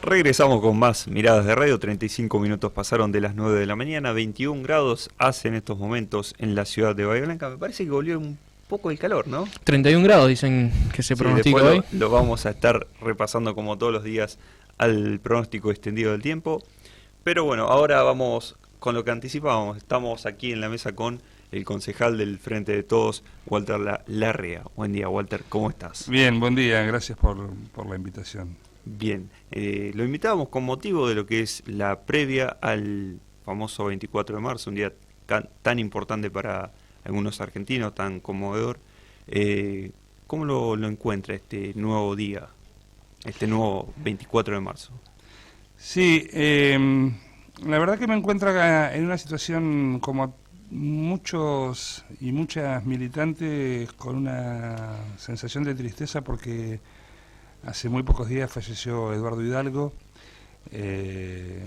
Regresamos con más Miradas de Radio. 35 minutos pasaron de las 9 de la mañana. 21 grados hace en estos momentos en la ciudad de Bahía Blanca. Me parece que volvió un poco el calor, ¿no? 31 grados dicen que se pronostica hoy. Lo vamos a estar repasando como todos los días al pronóstico extendido del tiempo. Pero bueno, ahora vamos con lo que anticipábamos. Estamos aquí en la mesa con el concejal del Frente de Todos, Walter Larrea. Buen día, Walter, ¿cómo estás? Bien, buen día, gracias por la invitación. Bien, lo invitábamos con motivo de lo que es la previa al famoso 24 de marzo, un día tan importante para algunos argentinos, tan conmovedor. ¿Cómo lo encuentra este nuevo día, este nuevo 24 de marzo? Sí, la verdad que me encuentro acá en una situación como muchos y muchas militantes con una sensación de tristeza porque hace muy pocos días falleció Eduardo Hidalgo,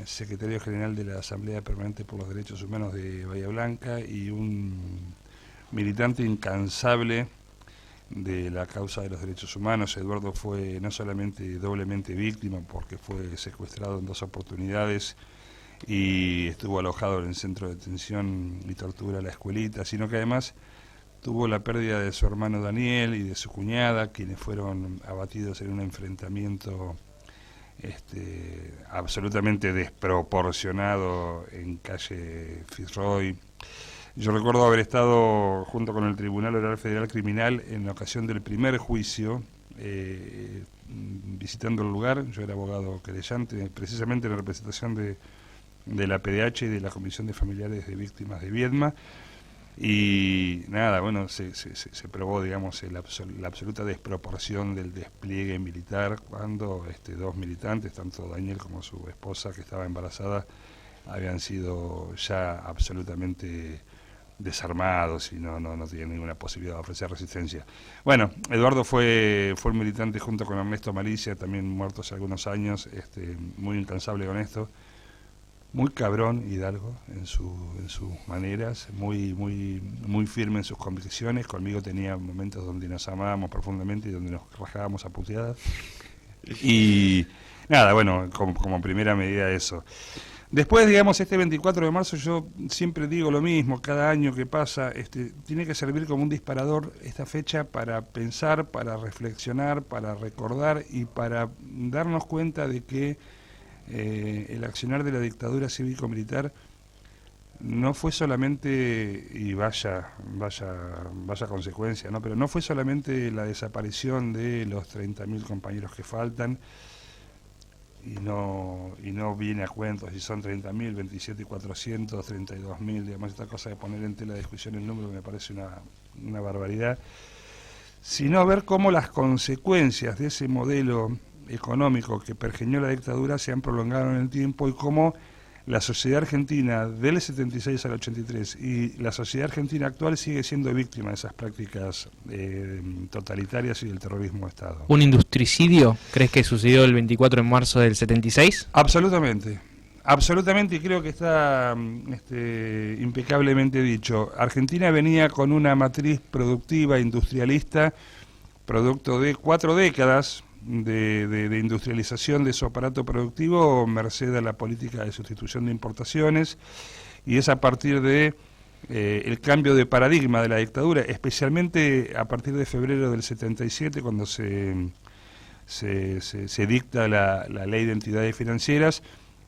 secretario general de la Asamblea Permanente por los Derechos Humanos de Bahía Blanca y un militante incansable de la causa de los derechos humanos. Eduardo fue no solamente doblemente víctima porque fue secuestrado en 2 oportunidades y estuvo alojado en el centro de detención y tortura La Escuelita, sino que además tuvo la pérdida de su hermano Daniel y de su cuñada, quienes fueron abatidos en un enfrentamiento absolutamente desproporcionado en calle Fitzroy. Yo recuerdo haber estado junto con el Tribunal Oral Federal Criminal en la ocasión del primer juicio, visitando el lugar. Yo era abogado querellante, precisamente en representación de la PDH y de la Comisión de Familiares de Víctimas de Viedma. Y nada, bueno, se probó, digamos, la absoluta desproporción del despliegue militar cuando 2 militantes, tanto Daniel como su esposa que estaba embarazada, habían sido ya absolutamente desarmados y no tenían ninguna posibilidad de ofrecer resistencia. Bueno, Eduardo fue un militante junto con Ernesto Malicia, también muerto hace algunos años, muy incansable con esto. Muy cabrón Hidalgo en sus maneras, muy firme en sus convicciones. Conmigo tenía momentos donde nos amábamos profundamente y donde nos rajábamos a puteadas. Y nada, bueno, como primera medida eso. Después, digamos, este 24 de marzo yo siempre digo lo mismo, cada año que pasa, tiene que servir como un disparador esta fecha para pensar, para reflexionar, para recordar y para darnos cuenta de que el accionar de la dictadura cívico-militar no fue solamente, y vaya consecuencia, ¿no? Pero no fue solamente la desaparición de los 30.000 compañeros que faltan, y no viene a cuento si son 30.000, 27.400, 32.000, digamos, esta cosa de poner en tela de discusión el número me parece una barbaridad, sino ver cómo las consecuencias de ese modelo económico que pergeñó la dictadura se han prolongado en el tiempo y cómo la sociedad argentina del 76 al 83 y la sociedad argentina actual sigue siendo víctima de esas prácticas totalitarias y del terrorismo de Estado. ¿Un industricidio crees que sucedió el 24 de marzo del 76? Absolutamente, y creo que está impecablemente dicho. Argentina venía con una matriz productiva industrialista, producto de 4 décadas de industrialización de su aparato productivo, merced a la política de sustitución de importaciones, y es a partir de el cambio de paradigma de la dictadura, especialmente a partir de febrero del 77, cuando se dicta la ley de entidades financieras,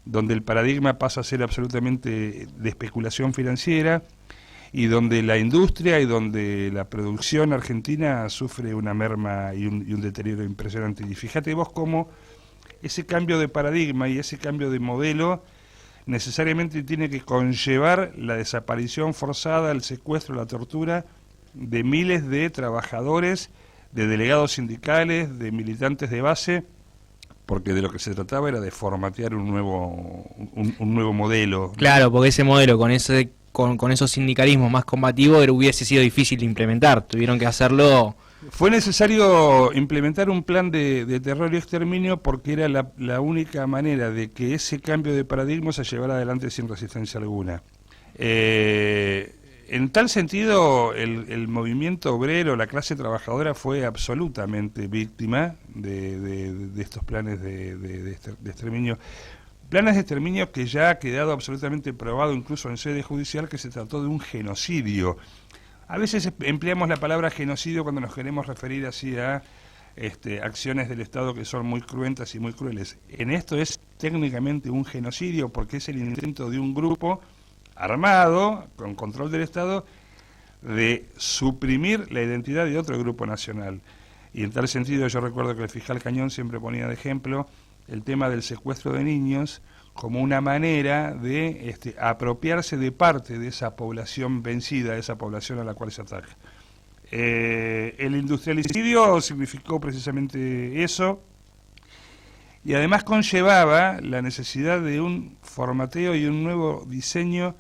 donde el paradigma pasa a ser absolutamente de especulación financiera, y donde la industria y donde la producción argentina sufre una merma y un deterioro impresionante. Y fíjate vos cómo ese cambio de paradigma y ese cambio de modelo necesariamente tiene que conllevar la desaparición forzada, el secuestro, la tortura de miles de trabajadores, de delegados sindicales, de militantes de base, porque de lo que se trataba era de formatear un nuevo modelo. Claro, porque ese modelo con esos sindicalismos más combativos hubiese sido difícil de implementar, tuvieron que hacerlo. Fue necesario implementar un plan de terror y exterminio porque era la única manera de que ese cambio de paradigma se llevara adelante sin resistencia alguna. En tal sentido, el movimiento obrero, la clase trabajadora, fue absolutamente víctima de estos planes de exterminio. Planes de exterminio que ya ha quedado absolutamente probado, incluso en sede judicial, que se trató de un genocidio. A veces empleamos la palabra genocidio cuando nos queremos referir así a acciones del Estado que son muy cruentas y muy crueles. En esto es técnicamente un genocidio porque es el intento de un grupo armado, con control del Estado, de suprimir la identidad de otro grupo nacional. Y en tal sentido yo recuerdo que el fiscal Cañón siempre ponía de ejemplo el tema del secuestro de niños como una manera de apropiarse de parte de esa población vencida, de esa población a la cual se ataca. El industrialicidio significó precisamente eso, y además conllevaba la necesidad de un formateo y un nuevo diseño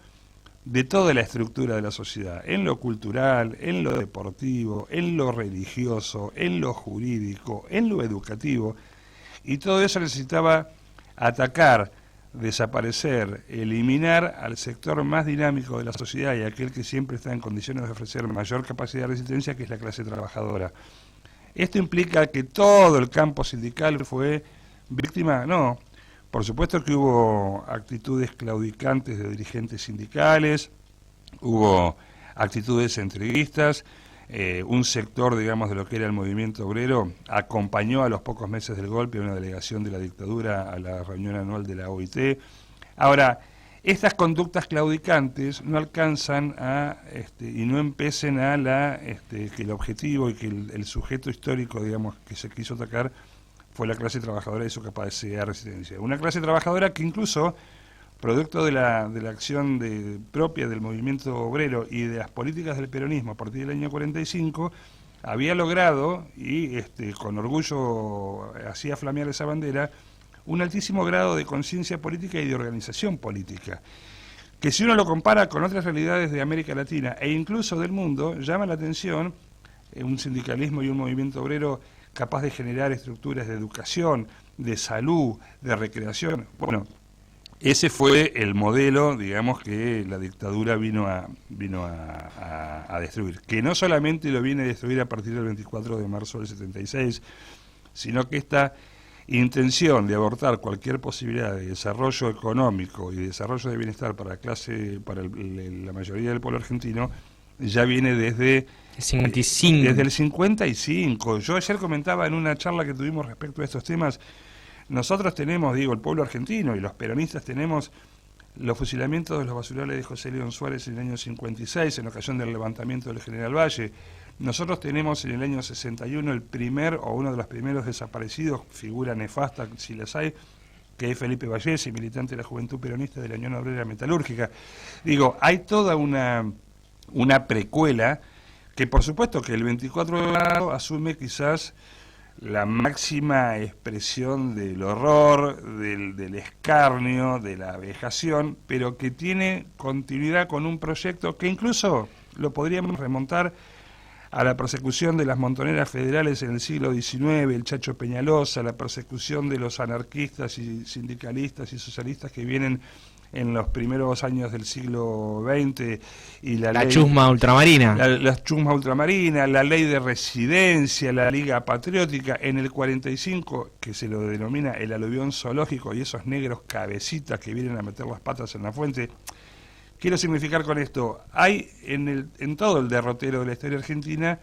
de toda la estructura de la sociedad, en lo cultural, en lo deportivo, en lo religioso, en lo jurídico, en lo educativo, y todo eso necesitaba atacar, desaparecer, eliminar al sector más dinámico de la sociedad y aquel que siempre está en condiciones de ofrecer mayor capacidad de resistencia, que es la clase trabajadora. ¿Esto implica que todo el campo sindical fue víctima? No. Por supuesto que hubo actitudes claudicantes de dirigentes sindicales, hubo actitudes entreguistas, un sector, digamos, de lo que era el movimiento obrero acompañó a los pocos meses del golpe a una delegación de la dictadura a la reunión anual de la OIT. Ahora, estas conductas claudicantes no alcanzan a, y no empecen a que el objetivo y que el sujeto histórico, digamos, que se quiso atacar fue la clase trabajadora y su capacidad de resistencia. Una clase trabajadora que incluso, producto de la acción propia del movimiento obrero y de las políticas del peronismo a partir del año 45, había logrado, y con orgullo hacía flamear esa bandera, un altísimo grado de conciencia política y de organización política, que si uno lo compara con otras realidades de América Latina e incluso del mundo, llama la atención un sindicalismo y un movimiento obrero capaz de generar estructuras de educación, de salud, de recreación. Bueno, ese fue el modelo, digamos, que la dictadura vino a destruir, que no solamente lo viene a destruir a partir del 24 de marzo del 76, sino que esta intención de abortar cualquier posibilidad de desarrollo económico y de desarrollo de bienestar para la mayoría del pueblo argentino ya viene desde el 55. Desde el 55. Yo ayer comentaba en una charla que tuvimos respecto a estos temas, nosotros tenemos, el pueblo argentino y los peronistas tenemos los fusilamientos de los basurales de José León Suárez en el año 56, en ocasión del levantamiento del General Valle. Nosotros tenemos en el año 61 el primer o uno de los primeros desaparecidos, figura nefasta si las hay, que es Felipe Vallese, militante de la Juventud Peronista de la Unión Obrera Metalúrgica. Hay toda una precuela que por supuesto que el 24 de marzo asume quizás la máxima expresión del horror, del escarnio, de la vejación, pero que tiene continuidad con un proyecto que incluso lo podríamos remontar a la persecución de las montoneras federales en el siglo XIX, el Chacho Peñalosa, la persecución de los anarquistas y sindicalistas y socialistas que vienen en los primeros años del siglo XX, y la chusma ultramarina. La chusma ultramarina, la ley de residencia, la Liga Patriótica, en el 45, que se lo denomina el aluvión zoológico, y esos negros cabecitas que vienen a meter las patas en la fuente. Quiero significar con esto, hay en todo el derrotero de la historia argentina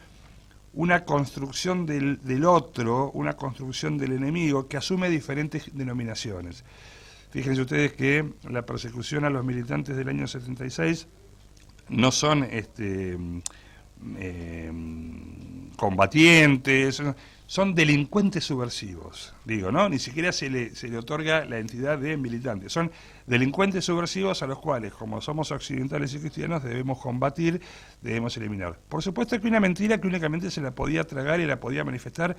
una construcción del otro, una construcción del enemigo que asume diferentes denominaciones. Fíjense ustedes que la persecución a los militantes del año 76 no son combatientes, son delincuentes subversivos, ¿no? Ni siquiera se le otorga la entidad de militantes. Son delincuentes subversivos a los cuales, como somos occidentales y cristianos, debemos combatir, debemos eliminar. Por supuesto que una mentira que únicamente se la podía tragar y la podía manifestar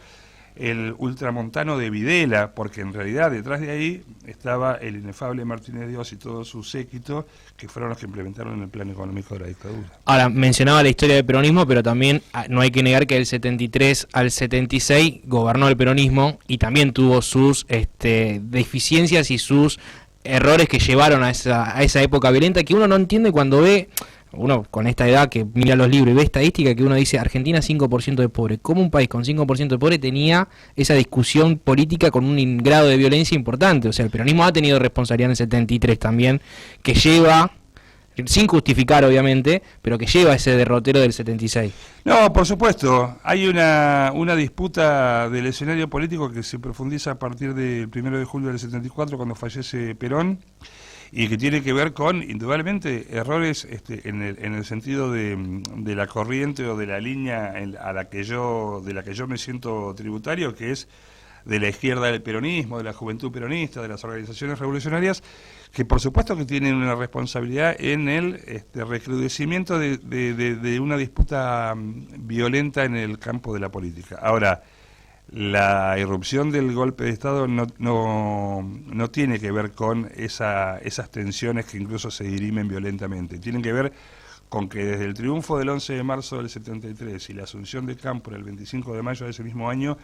el ultramontano de Videla, porque en realidad detrás de ahí estaba el inefable Martínez Dios y todo su séquito, que fueron los que implementaron el plan económico de la dictadura. Ahora, mencionaba la historia del peronismo, pero también no hay que negar que del 73 al 76 gobernó el peronismo y también tuvo sus deficiencias y sus errores que llevaron a esa época violenta, que uno no entiende cuando ve uno con esta edad que mira los libros y ve estadística que uno dice Argentina 5% de pobre. ¿Cómo un país con 5% de pobre tenía esa discusión política con un grado de violencia importante? O sea, el peronismo ha tenido responsabilidad en el 73 también, que lleva, sin justificar obviamente, pero que lleva ese derrotero del 76. No, por supuesto, hay una disputa del escenario político que se profundiza a partir del 1 de julio del 74, cuando fallece Perón, y que tiene que ver con, indudablemente, errores en el sentido de la corriente o de la línea de la que yo me siento tributario, que es de la izquierda del peronismo, de la juventud peronista, de las organizaciones revolucionarias, que por supuesto que tienen una responsabilidad en el recrudecimiento de una disputa violenta en el campo de la política. Ahora, la irrupción del golpe de Estado no tiene que ver con esas tensiones que incluso se dirimen violentamente. Tienen que ver con que desde el triunfo del 11 de marzo del 73 y la asunción de Cámpora el 25 de mayo de ese mismo año,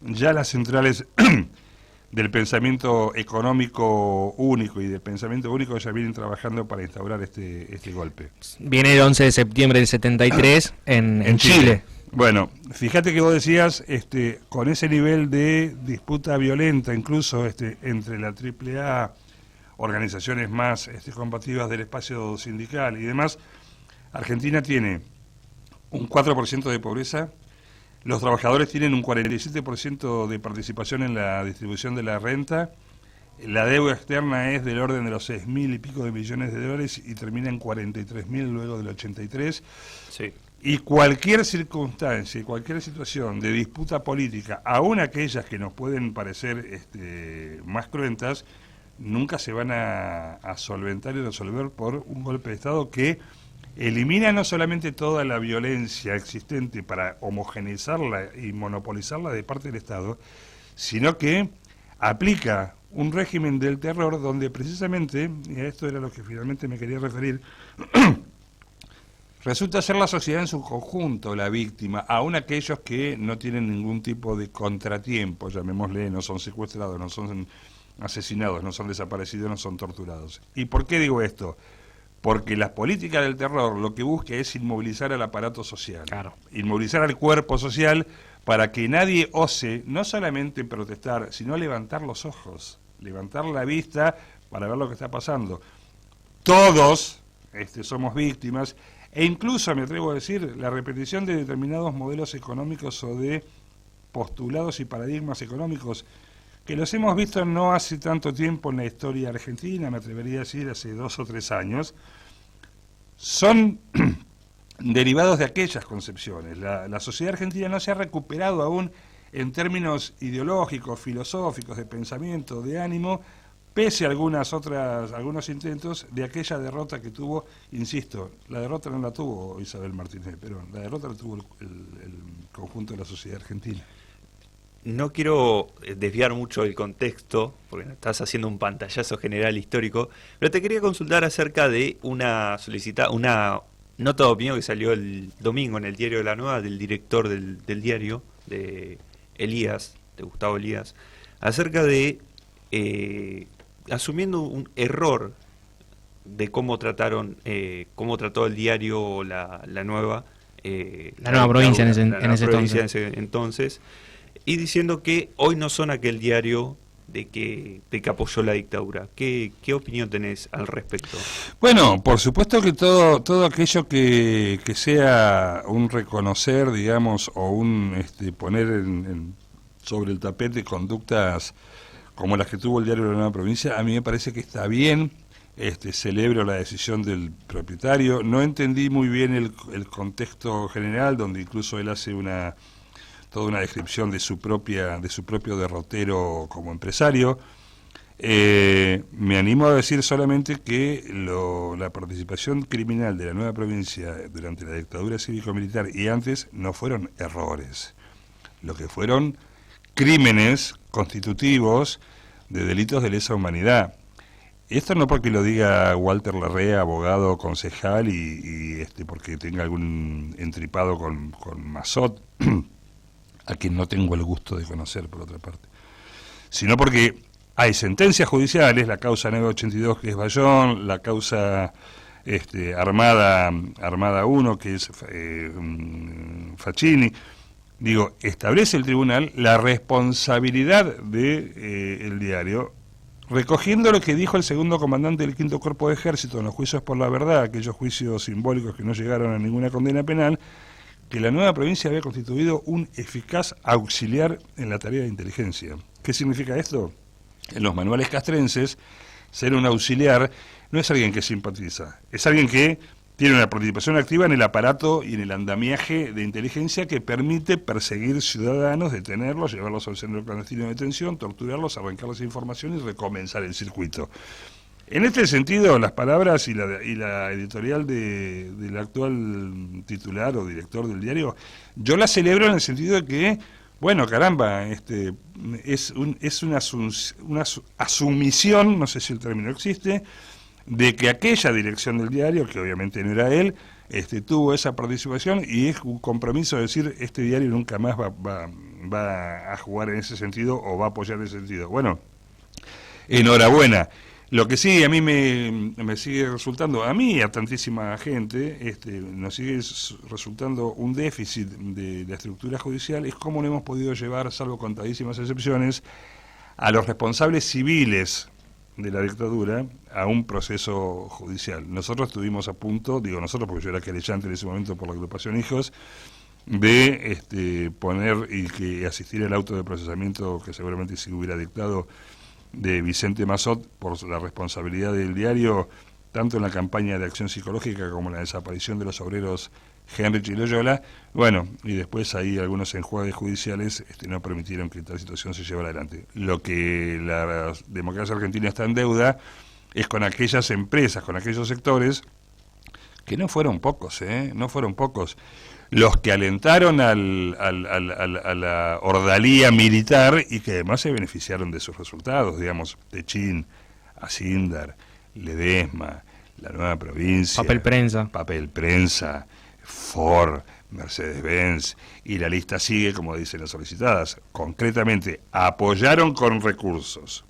ya las centrales del pensamiento económico único y del pensamiento único ya vienen trabajando para instaurar este golpe. Viene el 11 de septiembre del 73 en Chile. Bueno, fíjate que vos decías, con ese nivel de disputa violenta, incluso entre la AAA, organizaciones más combativas del espacio sindical y demás, Argentina tiene un 4% de pobreza, los trabajadores tienen un 47% de participación en la distribución de la renta, la deuda externa es del orden de los 6.000 y pico de millones de dólares y termina en 43.000 luego del 83. Sí. Y cualquier circunstancia, cualquier situación de disputa política, aun aquellas que nos pueden parecer más cruentas, nunca se van a solventar y resolver por un golpe de Estado que elimina no solamente toda la violencia existente para homogeneizarla y monopolizarla de parte del Estado, sino que aplica un régimen del terror donde precisamente, y a esto era lo que finalmente me quería referir, resulta ser la sociedad en su conjunto la víctima, aun aquellos que no tienen ningún tipo de contratiempo, llamémosle, no son secuestrados, no son asesinados, no son desaparecidos, no son torturados. ¿Y por qué digo esto? Porque la política del terror lo que busca es inmovilizar al aparato social, claro, inmovilizar al cuerpo social para que nadie ose no solamente protestar, sino levantar los ojos, levantar la vista para ver lo que está pasando. Todos somos víctimas, e incluso, me atrevo a decir, la repetición de determinados modelos económicos o de postulados y paradigmas económicos que los hemos visto no hace tanto tiempo en la historia argentina, me atrevería a decir hace 2 o 3 años, son derivados de aquellas concepciones. La sociedad argentina no se ha recuperado aún en términos ideológicos, filosóficos, de pensamiento, de ánimo, pese a algunos intentos de aquella derrota que tuvo, insisto, la derrota no la tuvo Isabel Martínez, pero la derrota la tuvo el conjunto de la sociedad argentina. No quiero desviar mucho el contexto, porque estás haciendo un pantallazo general histórico, pero te quería consultar acerca de una nota de opinión que salió el domingo en el Diario de la Nueva del director del diario, de Gustavo Elías, acerca de asumiendo un error de cómo trató el diario la nueva provincia en ese entonces, y diciendo que hoy no son aquel diario de que apoyó la dictadura. ¿Qué opinión tenés al respecto? Bueno, por supuesto que todo aquello que sea un reconocer, digamos, o un poner sobre el tapete conductas como las que tuvo el diario de la Nueva Provincia, a mí me parece que está bien. Celebro la decisión del propietario. No entendí muy bien el contexto general, donde incluso él hace toda una descripción de su propio derrotero como empresario. Me animo a decir solamente que la participación criminal de la Nueva Provincia durante la dictadura cívico-militar y antes no fueron errores, lo que fueron crímenes constitutivos de delitos de lesa humanidad. Esto no porque lo diga Walter Larrea, abogado, concejal, y porque tenga algún entripado con Mazot, a quien no tengo el gusto de conocer, por otra parte, sino porque hay sentencias judiciales, la causa 982 que es Bayón, la causa Armada 1, que es Facchini. Digo, establece el tribunal la responsabilidad de el diario, recogiendo lo que dijo el segundo comandante del 5º Cuerpo de Ejército en los juicios por la verdad, aquellos juicios simbólicos que no llegaron a ninguna condena penal, que la nueva provincia había constituido un eficaz auxiliar en la tarea de inteligencia. ¿Qué significa esto? En los manuales castrenses, ser un auxiliar no es alguien que simpatiza, es alguien que tiene una participación activa en el aparato y en el andamiaje de inteligencia que permite perseguir ciudadanos, detenerlos, llevarlos al centro clandestino de detención, torturarlos, arrancarles información y recomenzar el circuito. En este sentido, las palabras y la editorial del actual titular o director del diario, yo las celebro en el sentido de que, bueno, caramba, es una asumición, no sé si el término existe, de que aquella dirección del diario, que obviamente no era él, tuvo esa participación y es un compromiso de decir, este diario nunca más va a jugar en ese sentido o va a apoyar en ese sentido. Bueno, enhorabuena. Lo que sí a mí me sigue resultando, a mí y a tantísima gente, nos sigue resultando un déficit de la estructura judicial, es cómo no hemos podido llevar, salvo contadísimas excepciones, a los responsables civiles de la dictadura a un proceso judicial. Nosotros estuvimos a punto, digo nosotros porque yo era querellante en ese momento por la agrupación Hijos, de poner y que asistir al auto de procesamiento que seguramente se hubiera dictado de Vicente Massot por la responsabilidad del diario, tanto en la campaña de acción psicológica como en la desaparición de los obreros Henrich y Loyola. Bueno, y después ahí algunos enjuagues judiciales no permitieron que tal situación se llevara adelante. Lo que la democracia argentina está en deuda es con aquellas empresas, con aquellos sectores, que no fueron pocos, no fueron pocos, los que alentaron a la ordalía militar y que además se beneficiaron de sus resultados, digamos, Techín, Asindar, Ledesma, la Nueva Provincia, Papel Prensa, Ford, Mercedes-Benz, y la lista sigue, como dicen las solicitadas. Concretamente, apoyaron con recursos,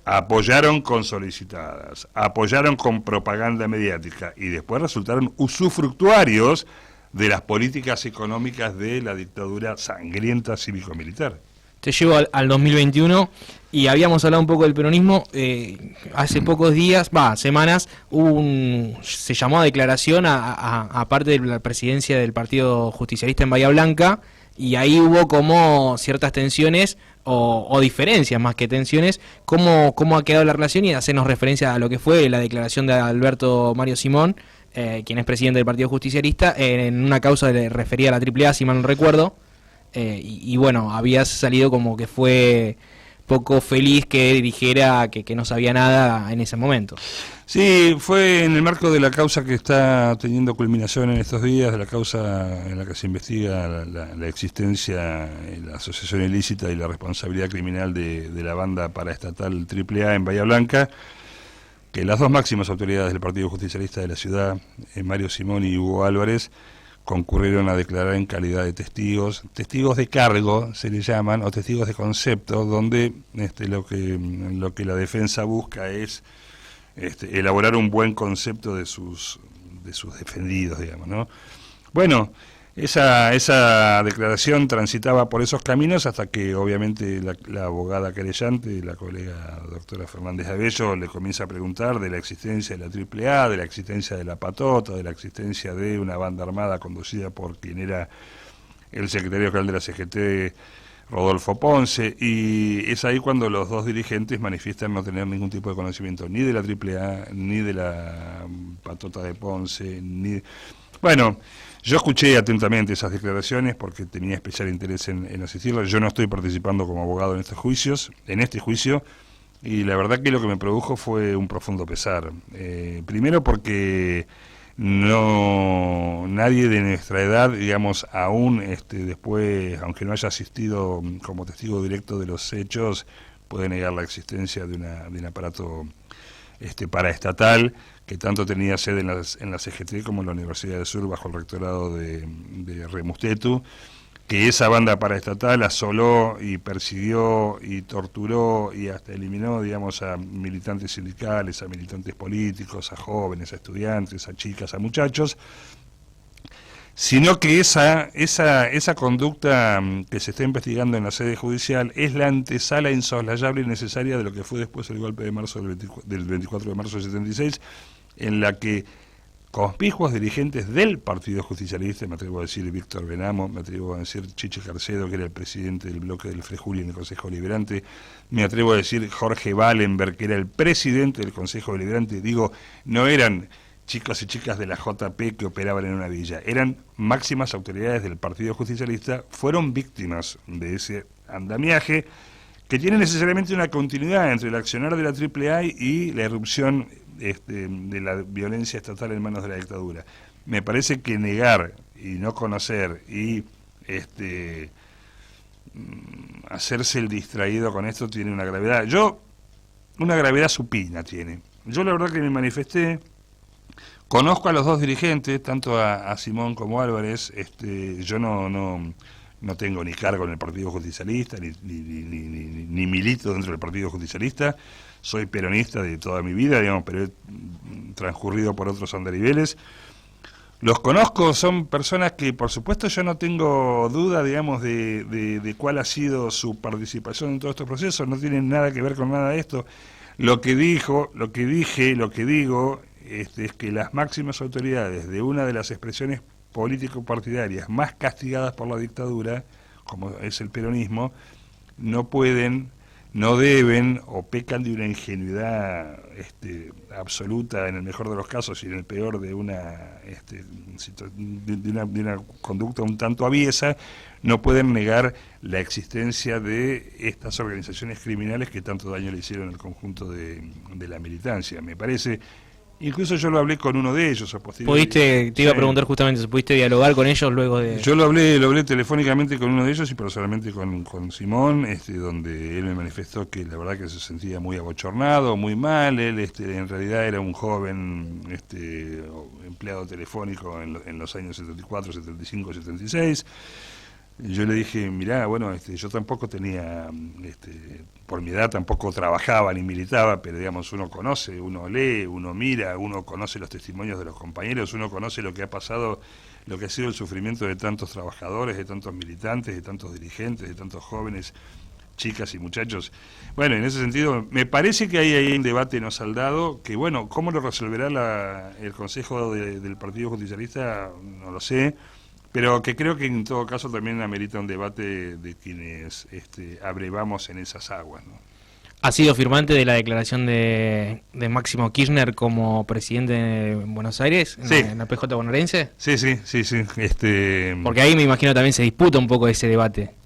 apoyaron con solicitadas, apoyaron con propaganda mediática y después resultaron usufructuarios de las políticas económicas de la dictadura sangrienta cívico-militar. Te llevo al 2021 y habíamos hablado un poco del peronismo. Hace pocos días, semanas, se llamó a declaración a parte de la presidencia del Partido Justicialista en Bahía Blanca, y ahí hubo como ciertas tensiones o diferencias más que tensiones. ¿Cómo ha quedado la relación? Y hacernos referencia a lo que fue la declaración de Alberto Mario Simón, quien es presidente del Partido Justicialista, en una causa que refería a la AAA, si mal no recuerdo, y bueno, había salido como que fue poco feliz que dijera que no sabía nada en ese momento. Sí, fue en el marco de la causa que está teniendo culminación en estos días, de la causa en la que se investiga la existencia, la asociación ilícita y la responsabilidad criminal de la banda paraestatal AAA en Bahía Blanca, que las dos máximas autoridades del Partido Justicialista de la ciudad, Mario Simón y Hugo Álvarez, concurrieron a declarar en calidad de testigos de cargo, se les llaman, o testigos de concepto, donde lo que la defensa busca es elaborar un buen concepto de sus defendidos, digamos, ¿no? Bueno, esa declaración transitaba por esos caminos hasta que obviamente la abogada querellante, la colega doctora Fernández Abello, le comienza a preguntar de la existencia de la AAA, de la existencia de la Patota, de la existencia de una banda armada conducida por quien era el secretario general de la CGT, Rodolfo Ponce, y es ahí cuando los dos dirigentes manifiestan no tener ningún tipo de conocimiento ni de la AAA, ni de la Patota de Ponce, Bueno, yo escuché atentamente esas declaraciones porque tenía especial interés en asistirlas. Yo no estoy participando como abogado en este juicio, y la verdad que lo que me produjo fue un profundo pesar. Primero porque nadie de nuestra edad, digamos, aún después, aunque no haya asistido como testigo directo de los hechos, puede negar la existencia de un aparato paraestatal que tanto tenía sede en la CGT como en la Universidad del Sur bajo el rectorado de Remustetu, que esa banda paraestatal asoló y persiguió y torturó y hasta eliminó, digamos, a militantes sindicales, a militantes políticos, a jóvenes, a estudiantes, a chicas, a muchachos, sino que esa conducta que se está investigando en la sede judicial es la antesala insoslayable y necesaria de lo que fue después el golpe de marzo del 24 de marzo del 76, en la que conspicuos dirigentes del Partido Justicialista, me atrevo a decir Víctor Benamo, me atrevo a decir Chiche Carcedo, que era el presidente del bloque del Frejuli en el Consejo Deliberante, me atrevo a decir Jorge Wallenberg, que era el presidente del Consejo Deliberante, digo, no eran chicos y chicas de la JP que operaban en una villa, eran máximas autoridades del Partido Justicialista, fueron víctimas de ese andamiaje que tiene necesariamente una continuidad entre el accionar de la AAA y la irrupción de la violencia estatal en manos de la dictadura. Me parece que negar y no conocer y hacerse el distraído con esto tiene una gravedad. Una gravedad supina tiene. Yo la verdad que me manifesté, conozco a los dos dirigentes, tanto a Simón como a Álvarez, yo no tengo ni cargo en el Partido Justicialista, ni milito dentro del Partido Justicialista, soy peronista de toda mi vida, digamos, pero he transcurrido por otros andariveles. Los conozco, son personas que, por supuesto, yo no tengo duda, digamos, de cuál ha sido su participación en todos estos procesos, no tienen nada que ver con nada de esto. Lo que digo, es que las máximas autoridades de una de las expresiones político-partidarias más castigadas por la dictadura, como es el peronismo, no pueden, no deben o pecan de una ingenuidad absoluta en el mejor de los casos y en el peor de una conducta un tanto aviesa, no pueden negar la existencia de estas organizaciones criminales que tanto daño le hicieron al conjunto de la militancia. Me parece. Incluso yo lo hablé con uno de ellos a posteriori. Te iba a preguntar justamente, ¿pudiste dialogar con ellos luego de...? Yo lo hablé telefónicamente con uno de ellos y personalmente con Simón, donde él me manifestó que la verdad que se sentía muy abochornado, muy mal. Él en realidad era un joven empleado telefónico en los años 74, 75, 76. Yo le dije, mirá, bueno, yo tampoco tenía, por mi edad tampoco trabajaba ni militaba, pero digamos, uno conoce, uno lee, uno mira, uno conoce los testimonios de los compañeros, uno conoce lo que ha pasado, lo que ha sido el sufrimiento de tantos trabajadores, de tantos militantes, de tantos dirigentes, de tantos jóvenes, chicas y muchachos. Bueno, en ese sentido, me parece que hay ahí un debate no saldado, que bueno, ¿cómo lo resolverá el Consejo del Partido Justicialista? No lo sé. Pero que creo que en todo caso también amerita un debate de quienes abrevamos en esas aguas, ¿no? ¿Ha sido firmante de la declaración de Máximo Kirchner como presidente de Buenos Aires, sí, en la PJ bonaerense? Sí. Porque ahí me imagino también se disputa un poco ese debate.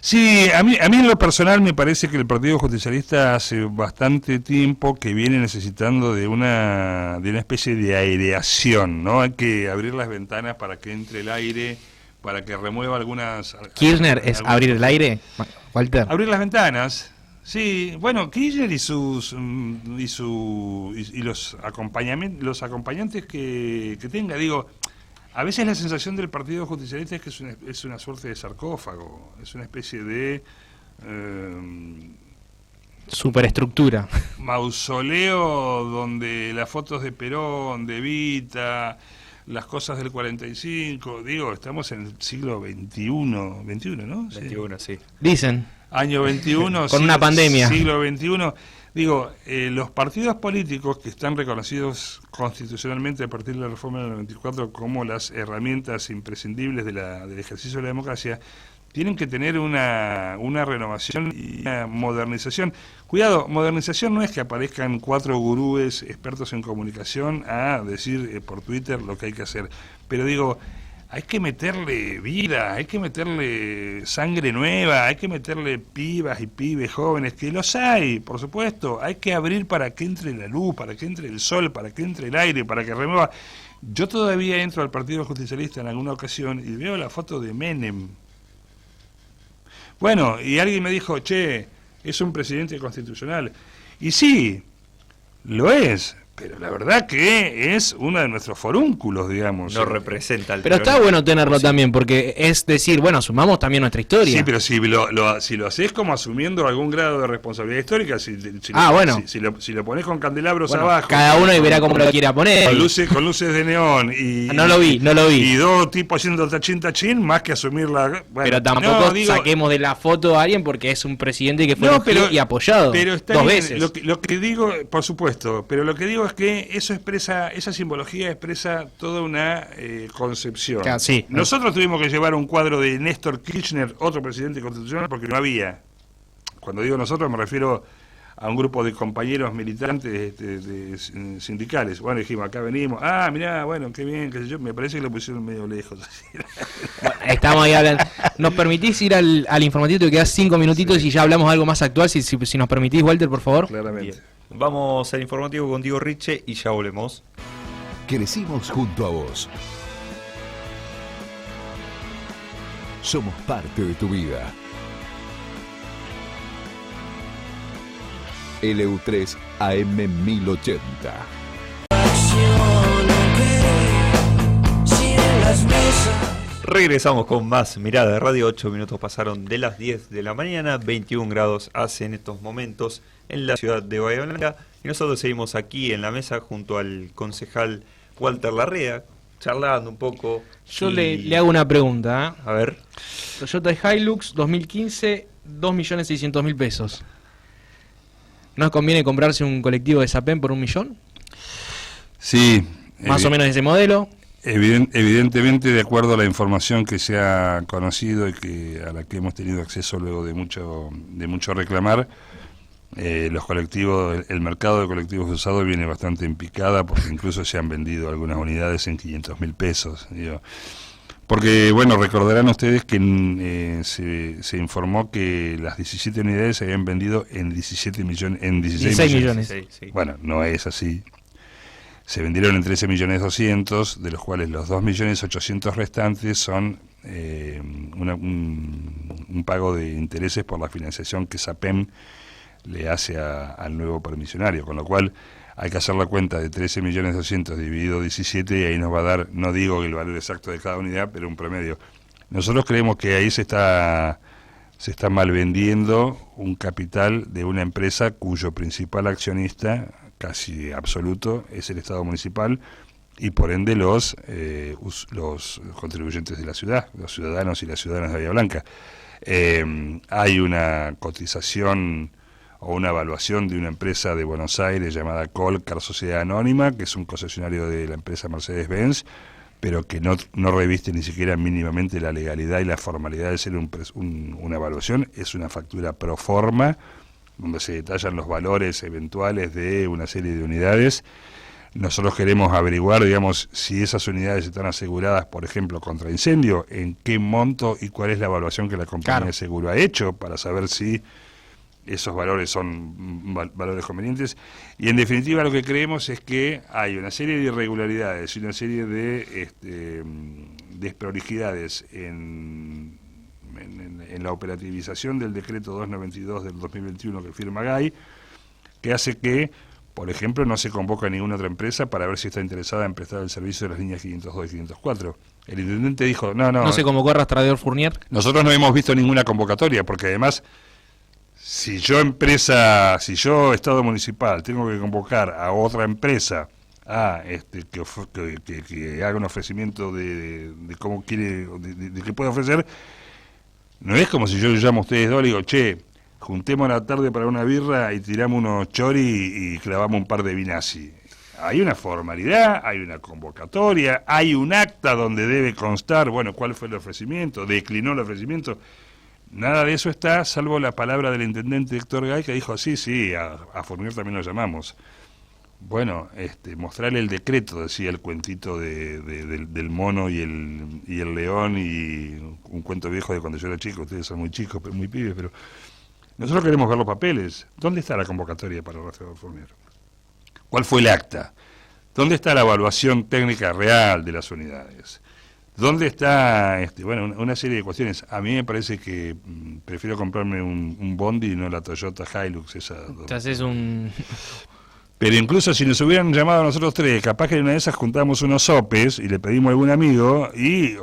Sí, a mí en lo personal me parece que el Partido Justicialista hace bastante tiempo que viene necesitando de una especie de aireación, ¿no? Hay que abrir las ventanas para que entre el aire, para que remueva algunas... ¿Kirchner es abrir el aire, Walter? Abrir las ventanas. Sí, bueno, Kirchner y los acompañantes que tenga, digo, a veces la sensación del Partido Justicialista es que es una suerte de sarcófago, es una especie de superestructura, mausoleo donde las fotos de Perón, de Evita, las cosas del 45, digo, estamos en el siglo XXI, ¿no? 21, sí. Dicen. Año 21, con una pandemia. Siglo XXI. Digo, los partidos políticos que están reconocidos constitucionalmente a partir de la reforma del 94 como las herramientas imprescindibles del ejercicio de la democracia, tienen que tener una renovación y una modernización. Cuidado, modernización no es que aparezcan 4 gurúes expertos en comunicación a decir por Twitter lo que hay que hacer, pero digo, hay que meterle vida, hay que meterle sangre nueva, hay que meterle pibas y pibes jóvenes, que los hay, por supuesto, hay que abrir para que entre la luz, para que entre el sol, para que entre el aire, para que remueva. Yo todavía entro al Partido Justicialista en alguna ocasión y veo la foto de Menem. Bueno, y alguien me dijo, che, es un presidente constitucional. Y sí, lo es, pero la verdad que es uno de nuestros forúnculos, digamos. No representa al Pero está peronismo. bueno tenerlo también, porque es decir, bueno, sumamos también nuestra historia. Sí, pero si lo haces como asumiendo algún grado de responsabilidad histórica, si bueno. si lo pones con candelabros Bueno, abajo, cada uno y verá cómo lo quiera poner. con luces de neón y No lo vi. y dos tipos haciendo tachín, más que asumir la... Bueno, Pero tampoco saquemos de la foto a alguien porque es un presidente que fue elegido y apoyado pero está dos bien, veces. Lo que digo, por supuesto, pero lo que digo es que esa simbología expresa toda una concepción. Claro, sí. Nosotros tuvimos que llevar un cuadro de Néstor Kirchner, otro presidente constitucional, porque no había. Cuando digo nosotros me refiero a un grupo de compañeros militantes sindicales. Bueno, dijimos, acá venimos, mirá, bueno, qué bien, qué sé yo, me parece que lo pusieron medio lejos. Bueno, estamos ahí hablando. ¿Nos permitís ir al informativo? Te quedan 5 minutitos y ya hablamos de algo más actual. Si nos permitís, Walter, por favor. Claramente. Bien. Vamos al informativo con Diego Riche y ya volvemos. Crecimos junto a vos. Somos parte de tu vida. LU3 AM 1080. Regresamos con más Mirada de Radio. 8 minutos pasaron de las 10 de la mañana, 21 grados hace en estos momentos en la ciudad de Bahía Blanca, y nosotros seguimos aquí en la mesa junto al concejal Walter Larrea, charlando un poco. Yo le hago una pregunta. A ver. Toyota Hilux 2015, 2.600.000 pesos. ¿No conviene comprarse un colectivo de Sapem por 1 millón? Sí. Más o menos ese modelo. Evidentemente, de acuerdo a la información que se ha conocido y a la que hemos tenido acceso luego de mucho reclamar, los colectivos, el mercado de colectivos usados viene bastante en picada, porque incluso se han vendido algunas unidades en 500.000 pesos. Porque, bueno, recordarán ustedes que se informó que las 17 unidades se habían vendido en 16 millones. Sí. Bueno, no es así. Se vendieron en 13.200.000, de los cuales los 2.800.000 restantes son un pago de intereses por la financiación que SAPEM le hace al nuevo permisionario, con lo cual hay que hacer la cuenta de 13.200.000 dividido 17 y ahí nos va a dar, no digo el valor exacto de cada unidad, pero un promedio. Nosotros creemos que ahí se está malvendiendo un capital de una empresa cuyo principal accionista, casi absoluto, es el Estado municipal y por ende los contribuyentes de la ciudad, los ciudadanos y las ciudadanas de Bahía Blanca. Hay una cotización o una evaluación de una empresa de Buenos Aires llamada Colcar Sociedad Anónima, que es un concesionario de la empresa Mercedes-Benz, pero que no reviste ni siquiera mínimamente la legalidad y la formalidad de ser una evaluación. Es una factura pro forma, donde se detallan los valores eventuales de una serie de unidades. Nosotros queremos averiguar, digamos, si esas unidades están aseguradas, por ejemplo, contra incendio, en qué monto y cuál es la evaluación que la compañía de seguro ha hecho, para saber si esos valores son valores convenientes. Y en definitiva lo que creemos es que hay una serie de irregularidades y una serie de desprolijidades en la operativización del decreto 292 del 2021 que firma GAI, que hace que, por ejemplo, no se convoca a ninguna otra empresa para ver si está interesada en prestar el servicio de las líneas 502 y 504. El intendente dijo, no se convocó a Rastrador Fournier. Nosotros no hemos visto ninguna convocatoria, porque además, si yo Estado municipal, tengo que convocar a otra empresa que haga un ofrecimiento de cómo quiere, de qué puede ofrecer, no es como si yo llamo a ustedes dos y digo, che, juntemos la tarde para una birra y tiramos unos chori y clavamos un par de vinazzi. Hay una formalidad, hay una convocatoria, hay un acta donde debe constar, bueno, cuál fue el ofrecimiento, declinó el ofrecimiento. Nada de eso está, salvo la palabra del intendente Héctor Gay, que dijo, sí, a Fournier también lo llamamos. Bueno, mostrarle el decreto, decía el cuentito del mono y el león, y un cuento viejo de cuando yo era chico. Ustedes son muy chicos, pero muy pibes, pero nosotros queremos ver los papeles. ¿Dónde está la convocatoria para el Rastrador Fournier? ¿Cuál fue el acta? ¿Dónde está la evaluación técnica real de las unidades? ¿Dónde está, una serie de cuestiones? A mí me parece que prefiero comprarme un Bondi y no la Toyota Hilux esa. Te haces un Pero incluso si nos hubieran llamado a nosotros tres, capaz que en una de esas juntamos unos sopes y le pedimos a algún amigo y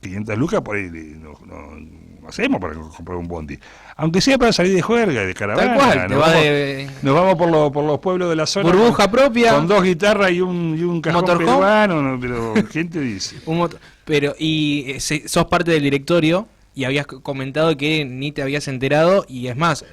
500 lucas por ahí no hacemos para comprar un bondi. Aunque sea para salir de juerga, de caravana. Tal cual, nos vamos por los pueblos de la zona. Burbuja propia. Con 2 guitarras y un cajón motorhome. peruano, pero ¿quién te dice? Sos parte del directorio y habías comentado que ni te habías enterado, y es más,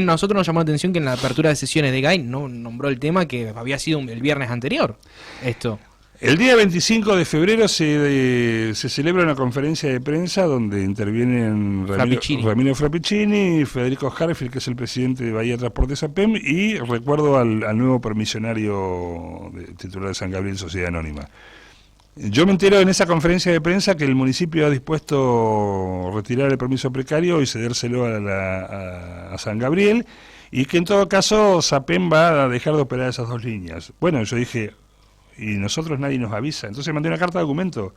nosotros nos llamó la atención que en la apertura de sesiones de GAI no nombró el tema que había sido el viernes anterior. Esto. El día 25 de febrero se celebra una conferencia de prensa donde intervienen Ramiro Frappicini, Federico Harfield, que es el presidente de Bahía Transportes APEM, y recuerdo al nuevo permisionario titular de San Gabriel Sociedad Anónima. Yo me entero en esa conferencia de prensa que el municipio ha dispuesto retirar el permiso precario y cedérselo a San Gabriel, y que en todo caso SAPEM va a dejar de operar esas 2 líneas. Bueno, yo dije, y nosotros nadie nos avisa. Entonces mandé una carta de documento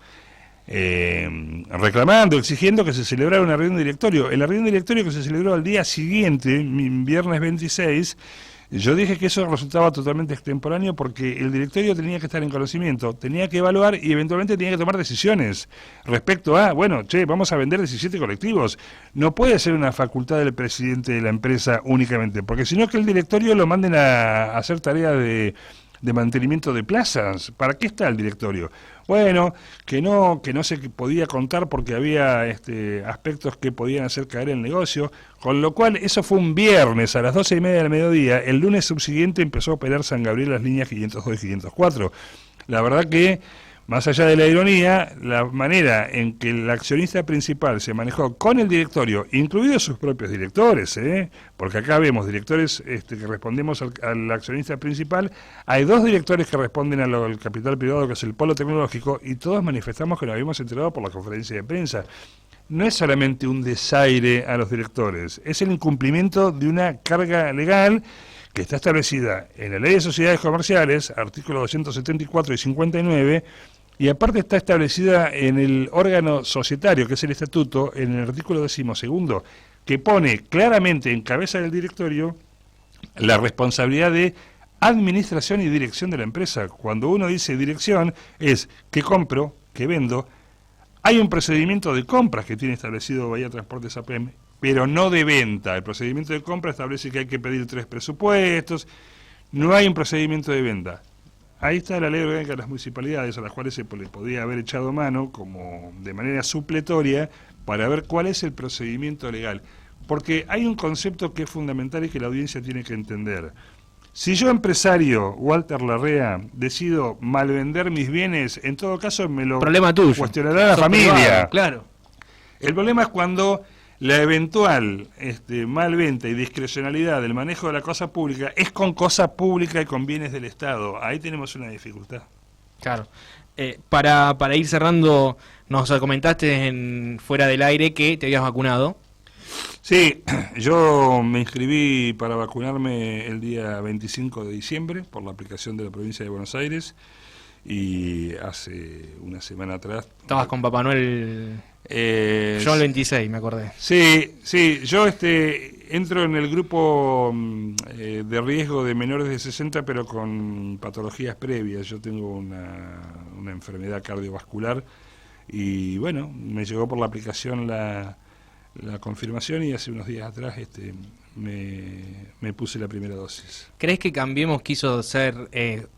reclamando, exigiendo que se celebrara una reunión de directorio. En la reunión de directorio que se celebró al día siguiente, viernes 26, yo dije que eso resultaba totalmente extemporáneo porque el directorio tenía que estar en conocimiento, tenía que evaluar y eventualmente tenía que tomar decisiones respecto a, vamos a vender 17 colectivos. No puede ser una facultad del presidente de la empresa únicamente, porque si no que el directorio lo manden a hacer tareas de mantenimiento de plazas. ¿Para qué está el directorio? Bueno, que no se podía contar porque había aspectos que podían hacer caer el negocio, con lo cual eso fue un viernes a las 12:30 del mediodía. El lunes subsiguiente empezó a operar San Gabriel las líneas 502 y 504. La verdad que, más allá de la ironía, la manera en que el accionista principal se manejó con el directorio, incluidos sus propios directores, porque acá vemos directores que respondemos al accionista principal, hay 2 directores que responden al capital privado, que es el polo tecnológico, y todos manifestamos que nos habíamos enterado por la conferencia de prensa. No es solamente un desaire a los directores, es el incumplimiento de una carga legal que está establecida en la Ley de Sociedades Comerciales, artículos 274 y 59, y aparte está establecida en el órgano societario, que es el estatuto, en el artículo 12º, que pone claramente en cabeza del directorio la responsabilidad de administración y dirección de la empresa. Cuando uno dice dirección, es que compro, que vendo. Hay un procedimiento de compras que tiene establecido Bahía Transportes APEM, pero no de venta. El procedimiento de compra establece que hay que pedir 3 presupuestos, no hay un procedimiento de venta. Ahí está la ley orgánica de las municipalidades, a las cuales se le podía haber echado mano como de manera supletoria para ver cuál es el procedimiento legal. Porque hay un concepto que es fundamental y que la audiencia tiene que entender. Si yo, empresario, Walter Larrea, decido malvender mis bienes, en todo caso me lo cuestionará la familia. Privado, claro. El problema es cuando la eventual malventa y discrecionalidad del manejo de la cosa pública es con cosa pública y con bienes del Estado. Ahí tenemos una dificultad. Claro. Para ir cerrando, nos comentaste fuera del aire que te habías vacunado. Sí, yo me inscribí para vacunarme el día 25 de diciembre por la aplicación de la provincia de Buenos Aires, y hace una semana atrás... Estabas con Papá Noel... yo el 26, me acordé. Sí, yo entro en el grupo de riesgo de menores de 60, pero con patologías previas. Yo tengo una enfermedad cardiovascular y bueno, me llegó por la aplicación la confirmación, y hace unos días atrás me puse la primera dosis. ¿Crees que Cambiemos quiso ser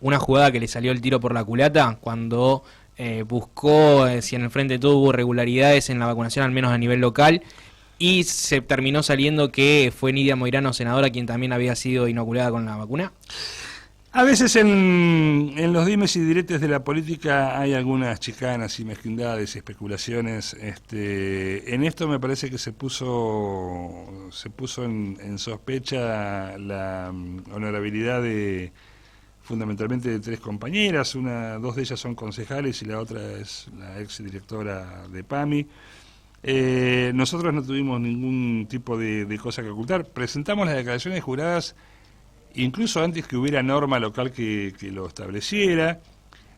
una jugada que le salió el tiro por la culata cuando buscó si en el Frente de Todo hubo irregularidades en la vacunación, al menos a nivel local, y se terminó saliendo que fue Nidia Moirano, senadora, quien también había sido inoculada con la vacuna? A veces en los dimes y diretes de la política hay algunas chicanas y mezquindades y especulaciones. En esto me parece que se puso en sospecha la honorabilidad fundamentalmente de 3 compañeras. 2 de ellas son concejales y la otra es la exdirectora de PAMI. Nosotros no tuvimos ningún tipo de cosa que ocultar. Presentamos las declaraciones juradas incluso antes que hubiera norma local que lo estableciera.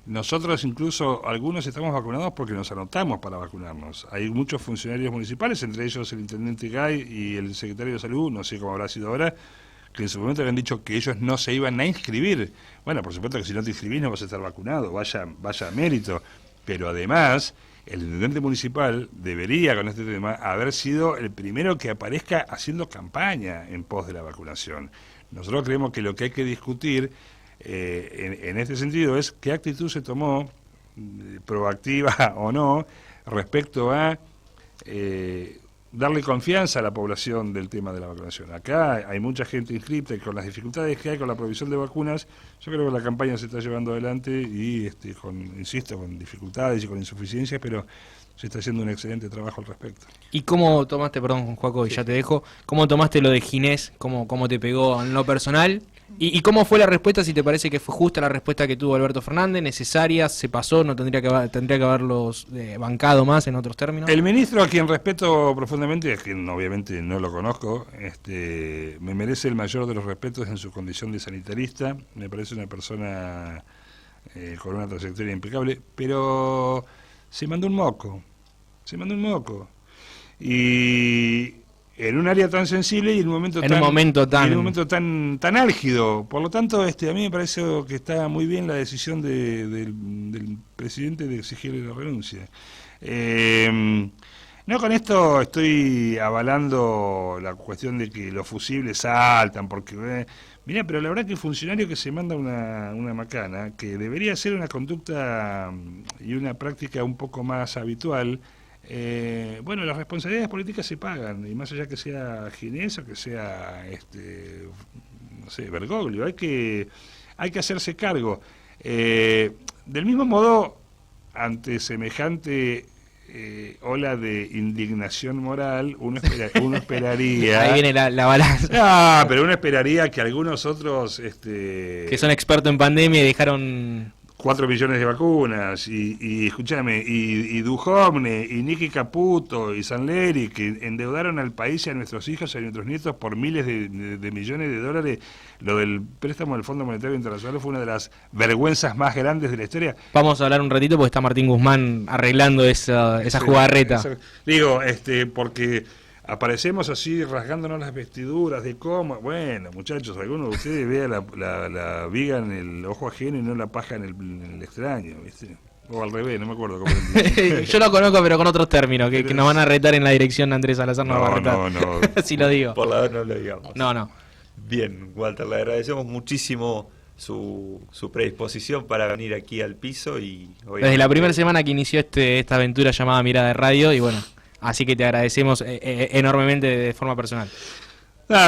Nosotros incluso, algunos estamos vacunados porque nos anotamos para vacunarnos. Hay muchos funcionarios municipales, entre ellos el intendente Gay y el secretario de Salud, no sé cómo habrá sido ahora, que en su momento habían dicho que ellos no se iban a inscribir. Bueno, por supuesto que si no te inscribís no vas a estar vacunado, vaya a mérito. Pero además, el intendente municipal debería, con este tema, haber sido el primero que aparezca haciendo campaña en pos de la vacunación. Nosotros creemos que lo que hay que discutir en este sentido es qué actitud se tomó, proactiva o no, respecto a darle confianza a la población del tema de la vacunación. Acá hay mucha gente inscripta y con las dificultades que hay con la provisión de vacunas, yo creo que la campaña se está llevando adelante y insisto, con dificultades y con insuficiencias, pero se está haciendo un excelente trabajo al respecto. ¿Y cómo tomaste, perdón, Joaco, y ya te dejo, cómo tomaste lo de Ginés, cómo te pegó en lo personal? ¿Y cómo fue la respuesta, si te parece que fue justa la respuesta que tuvo Alberto Fernández, necesaria, se pasó, no tendría que haberlos bancado más en otros términos? El ministro, a quien respeto profundamente, a quien obviamente no lo conozco, me merece el mayor de los respetos en su condición de sanitarista, me parece una persona con una trayectoria impecable, pero se mandó un moco, y en un área tan sensible y en un momento tan álgido. Por lo tanto, a mí me parece que está muy bien la decisión del presidente de exigirle la renuncia. No con esto estoy avalando la cuestión de que los fusibles saltan, porque mirá, pero la verdad que el funcionario que se manda una macana, que debería ser una conducta y una práctica un poco más habitual. Las responsabilidades políticas se pagan, y más allá que sea Ginés o que sea Bergoglio, hay que hacerse cargo. Del mismo modo, ante semejante ola de indignación moral, uno esperaría ahí viene la balanza. Pero uno esperaría que algunos otros que son expertos en pandemia y dejaron 4 millones de vacunas, y escúchame, y Duhovne, y Nicky Caputo, y Sanleri, que endeudaron al país y a nuestros hijos y a nuestros nietos por miles de millones de dólares. Lo del préstamo del Fondo Monetario Internacional fue una de las vergüenzas más grandes de la historia. Vamos a hablar un ratito porque está Martín Guzmán arreglando esa jugarreta. Digo, porque aparecemos así rasgándonos las vestiduras de cómo. Bueno, muchachos, alguno de ustedes vea la viga en el ojo ajeno y no la paja en el extraño, ¿viste? O al revés, no me acuerdo cómo. Yo lo conozco, pero con otros términos, que nos van a retar en la dirección de Andrés Salazar. No. Así lo digo. Por la vez no lo digamos. No. Bien, Walter, le agradecemos muchísimo su predisposición para venir aquí al piso. Y desde la primera semana que inició esta aventura llamada Mirada de Radio, y bueno, así que te agradecemos enormemente de forma personal.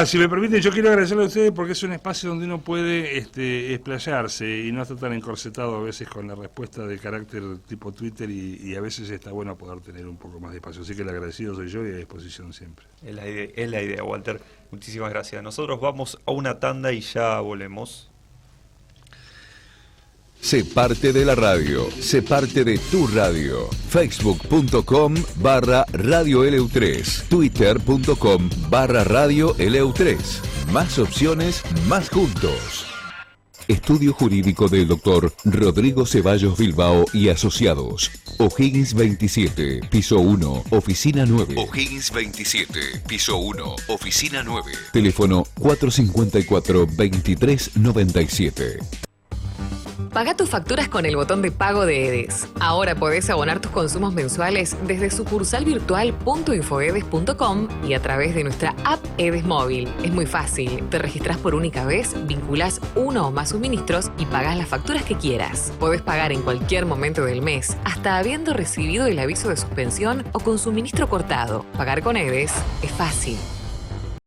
Si me permiten, yo quiero agradecerle a ustedes porque es un espacio donde uno puede explayarse y no está tan encorsetado a veces con la respuesta de carácter tipo Twitter, y a veces está bueno poder tener un poco más de espacio. Así que el agradecido soy yo y a disposición siempre. Es la idea, Walter. Muchísimas gracias. Nosotros vamos a una tanda y ya volvemos. Sé parte de la radio, sé parte de tu radio. Facebook.com/Radio LU3, Twitter.com/Radio LU3. Más opciones, más juntos. Estudio Jurídico del Dr. Rodrigo Ceballos Bilbao y Asociados. O'Higgins 27, piso 1, oficina 9. O'Higgins 27, piso 1, oficina 9. Teléfono 454-2397. Paga tus facturas con el botón de pago de Edes. Ahora podés abonar tus consumos mensuales desde sucursalvirtual.infoedes.com y a través de nuestra app Edes Móvil. Es muy fácil. Te registrás por única vez, vinculás uno o más suministros y pagás las facturas que quieras. Podés pagar en cualquier momento del mes, hasta habiendo recibido el aviso de suspensión o con suministro cortado. Pagar con Edes es fácil.